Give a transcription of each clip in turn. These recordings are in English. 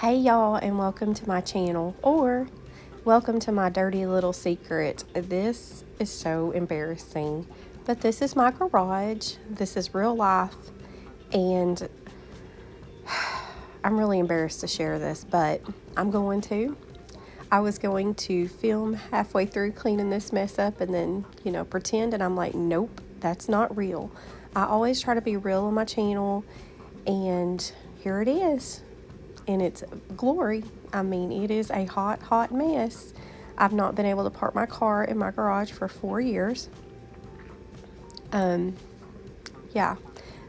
Hey y'all, and welcome to my channel, or welcome to my dirty little secret. This is so embarrassing, but this is my garage. This is real life, and I'm really embarrassed to share this, but I'm going to. I was going to film halfway through cleaning this mess up and then, pretend, and I'm like, nope, that's not real. I always try to be real on my channel, and here it is. And it's glory. I mean, it is a hot mess. I've not been able to park my car in my garage for 4 years. Yeah,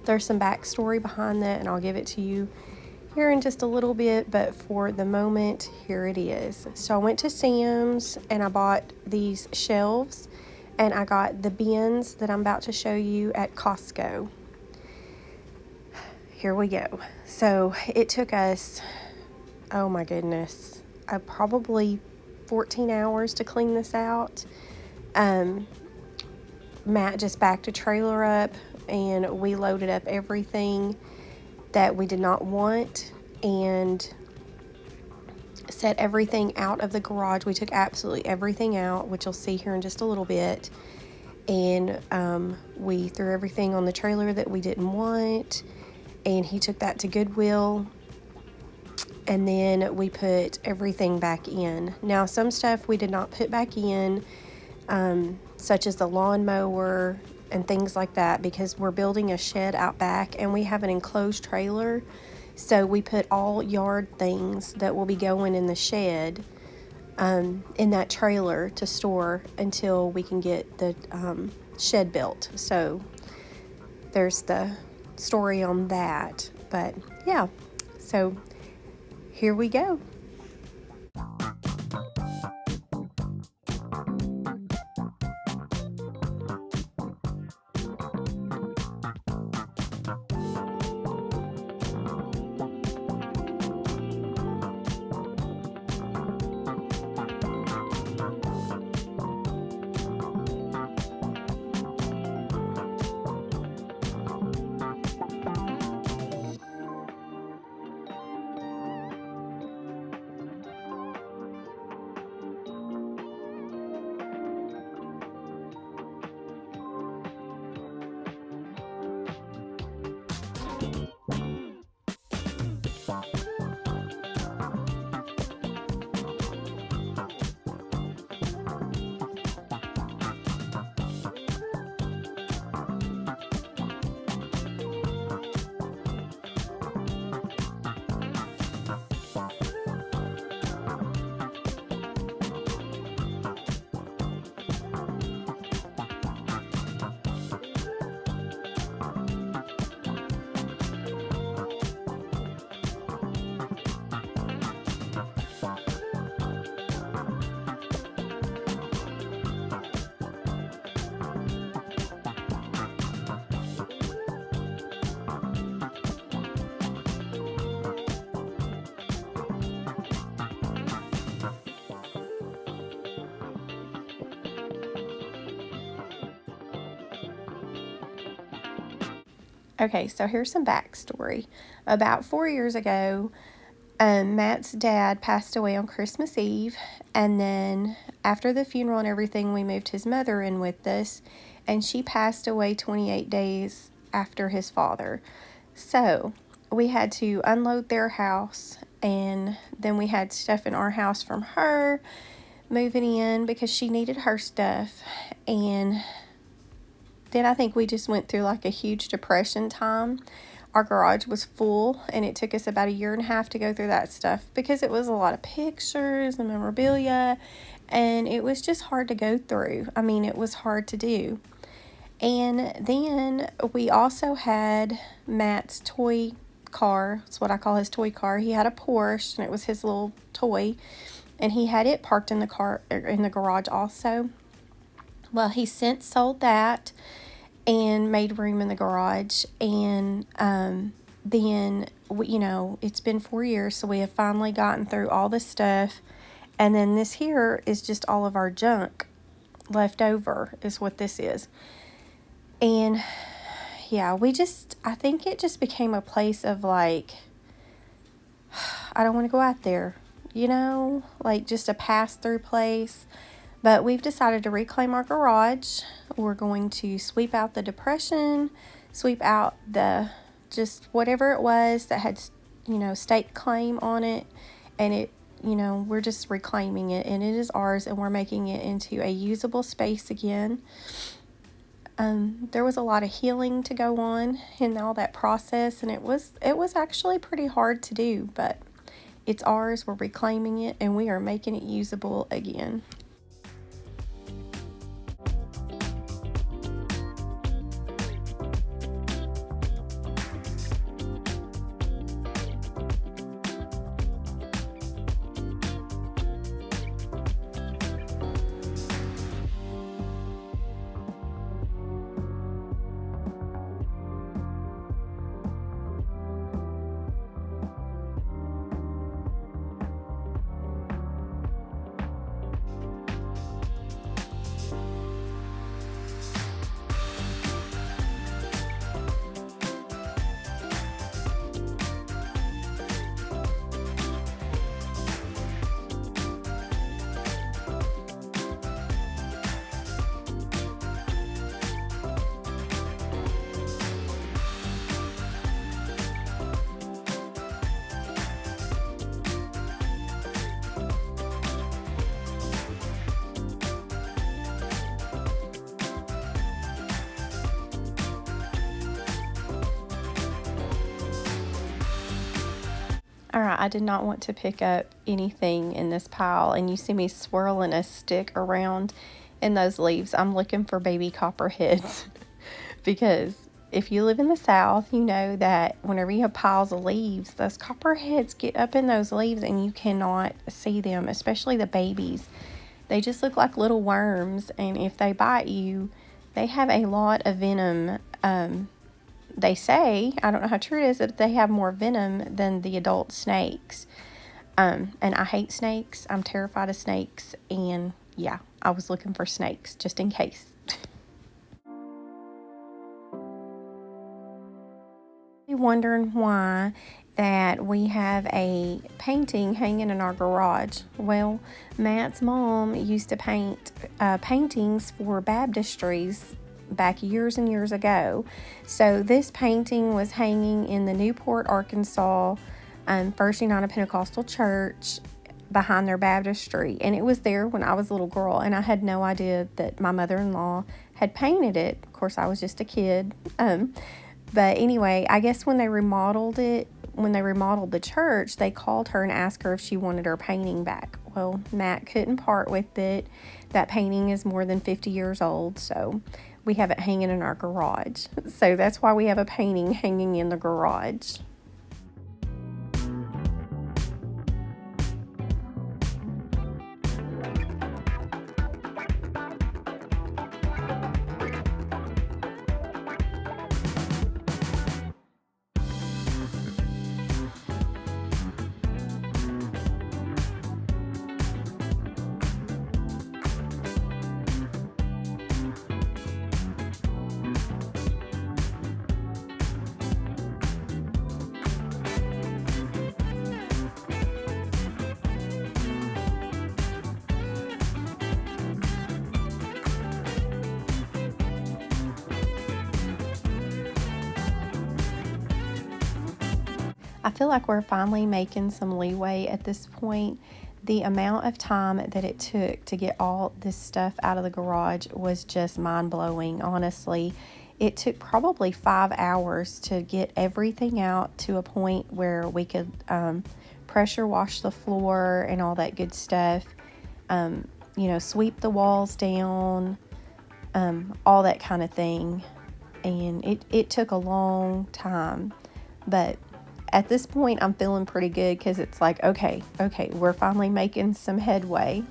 there's some backstory behind that, and I'll give it to you here in just a little bit, but for the moment, here it is. So I went to Sam's and I bought these shelves, and I got the bins that I'm about to show you at Costco. Here we go. So it took us, oh my goodness, probably 14 hours to clean this out. Matt just backed a trailer up and we loaded up everything that we did not want and set everything out of the garage. We took absolutely everything out, which you'll see here in just a little bit. And we threw everything on the trailer that we didn't want. And he took that to Goodwill, and then we put everything back in. Now, some stuff we did not put back in, such as the lawnmower and things like that, because we're building a shed out back and we have an enclosed trailer. So we put all yard things that will be going in the shed in that trailer to store until we can get the shed built. So there's the story on that, but yeah, so here we go. Okay, so here's some backstory. About 4 years ago, Matt's dad passed away on Christmas Eve, and then after the funeral and everything, we moved his mother in with us, and she passed away 28 days after his father. So we had to unload their house, and then we had stuff in our house from her moving in because she needed her stuff. And then I think we just went through like a huge depression time. Our garage was full, and it took us about 1.5 years to go through that stuff because it was a lot of pictures and memorabilia, and it was just hard to go through. I mean, it was hard to do. And then we also had Matt's toy car. It's what I call his toy car. He had a Porsche, and it was his little toy, and he had it parked in the garage also. Well, he since sold that and made room in the garage, and then it's been 4 years, so we have finally gotten through all the stuff, and then this here is just all of our junk left over is what this is. And yeah, I think it just became a place of like, I don't want to go out there, like just a pass-through place. But we've decided to reclaim our garage. We're going to sweep out the depression, sweep out just whatever it was that had, state claim on it. And we're just reclaiming it, and it is ours, and we're making it into a usable space again. There was a lot of healing to go on in all that process, and it was actually pretty hard to do, but it's ours. We're reclaiming it, and we are making it usable again. Alright, I did not want to pick up anything in this pile, and you see me swirling a stick around in those leaves. I'm looking for baby copperheads because if you live in the South, you know that whenever you have piles of leaves, those copperheads get up in those leaves and you cannot see them, especially the babies. They just look like little worms, and if they bite you, they have a lot of venom. They say, I don't know how true it is, that they have more venom than the adult snakes. And I hate snakes. I'm terrified of snakes. And yeah, I was looking for snakes just in case. You're wondering why that we have a painting hanging in our garage. Well, Matt's mom used to paint paintings for baptistries back years and years ago. So this painting was hanging in the Newport, Arkansas First United Pentecostal Church behind their baptistry, and it was there when I was a little girl, and I had no idea that my mother-in-law had painted it. Of course, I was just a kid. But anyway, I guess when they remodeled the church, they called her and asked her if she wanted her painting back. Well, Matt couldn't part with it. That painting is more than 50 years old, so we have it hanging in our garage. So that's why we have a painting hanging in the garage. I feel like we're finally making some leeway at this point. The amount of time that it took to get all this stuff out of the garage was just mind-blowing, honestly. It took probably 5 hours to get everything out to a point where we could pressure wash the floor and all that good stuff, sweep the walls down, all that kind of thing. And it took a long time, but at this point, I'm feeling pretty good because it's like, okay, we're finally making some headway.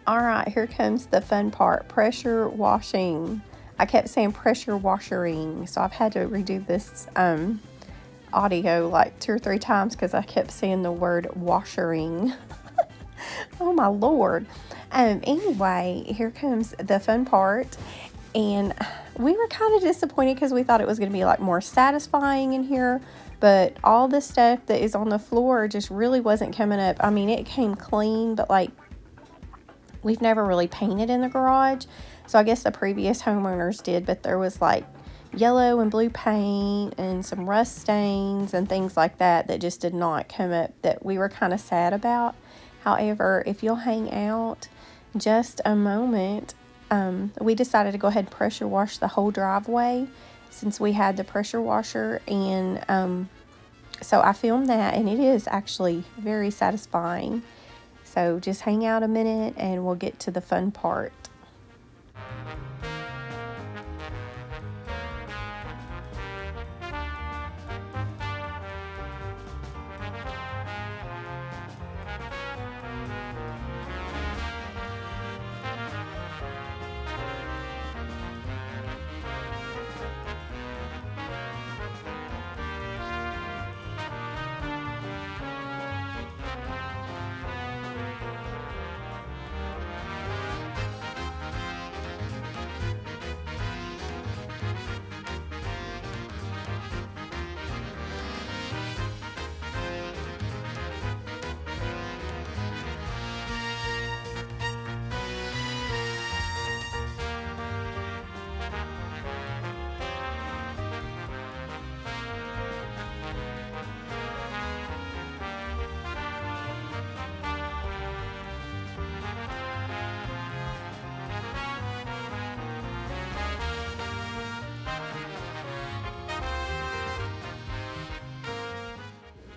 All right, here comes the fun part, pressure washing. I kept saying pressure washering, so I've had to redo this audio like 2 or 3 times because I kept saying the word washering. Oh my Lord. Anyway, here comes the fun part. And we were kind of disappointed because we thought it was going to be like more satisfying in here. But all the stuff that is on the floor just really wasn't coming up. I mean, it came clean, but like we've never really painted in the garage. So I guess the previous homeowners did, but there was like yellow and blue paint and some rust stains and things like that that just did not come up, that we were kind of sad about. However, if you'll hang out just a moment, we decided to go ahead and pressure wash the whole driveway since we had the pressure washer, and so I filmed that, and it is actually very satisfying. So just hang out a minute and we'll get to the fun part.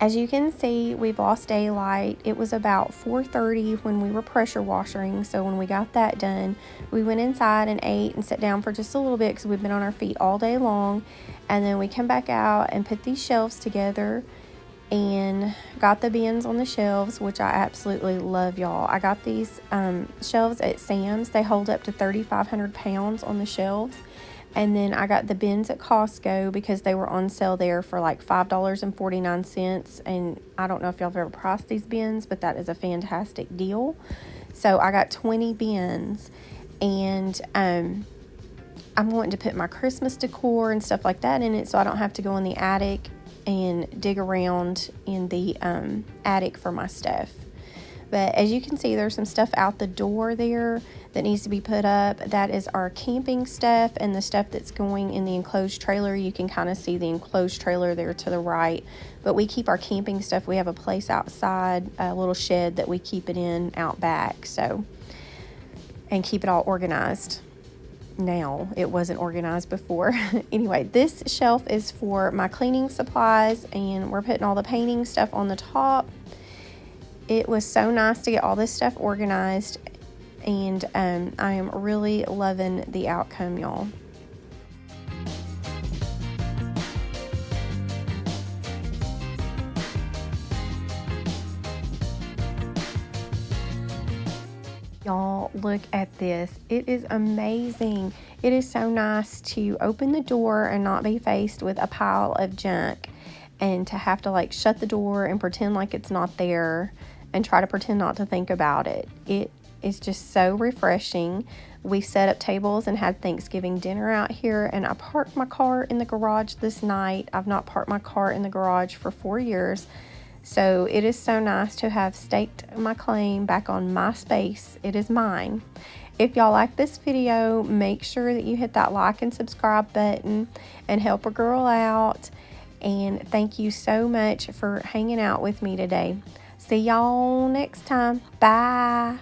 As you can see, we've lost daylight. It was about 4:30 when we were pressure washing, so when we got that done, we went inside and ate and sat down for just a little bit because we've been on our feet all day long, and then we came back out and put these shelves together and got the bins on the shelves, which I absolutely love, y'all. I got these shelves at Sam's. They hold up to 3,500 pounds on the shelves. And then I got the bins at Costco because they were on sale there for like $5.49. And I don't know if y'all have ever priced these bins, but that is a fantastic deal. So I got 20 bins. And I'm wanting to put my Christmas decor and stuff like that in it so I don't have to go in the attic and dig around in the attic for my stuff. But as you can see, there's some stuff out the door there that needs to be put up. That is our camping stuff and the stuff that's going in the enclosed trailer. You can kind of see the enclosed trailer there to the right. But we keep our camping stuff. We have a place outside, a little shed that we keep it in out back. So, and keep it all organized. Now, it wasn't organized before. Anyway, this shelf is for my cleaning supplies, and we're putting all the painting stuff on the top. It was so nice to get all this stuff organized, and I am really loving the outcome, y'all. Y'all, look at this. It is amazing. It is so nice to open the door and not be faced with a pile of junk and to have to like shut the door and pretend like it's not there and try to pretend not to think about it. It is just so refreshing. We set up tables and had Thanksgiving dinner out here, and I parked my car in the garage this night. I've not parked my car in the garage for 4 years. So it is so nice to have staked my claim back on my space. It is mine. If y'all like this video, make sure that you hit that like and subscribe button and help a girl out. And thank you so much for hanging out with me today. See y'all next time. Bye.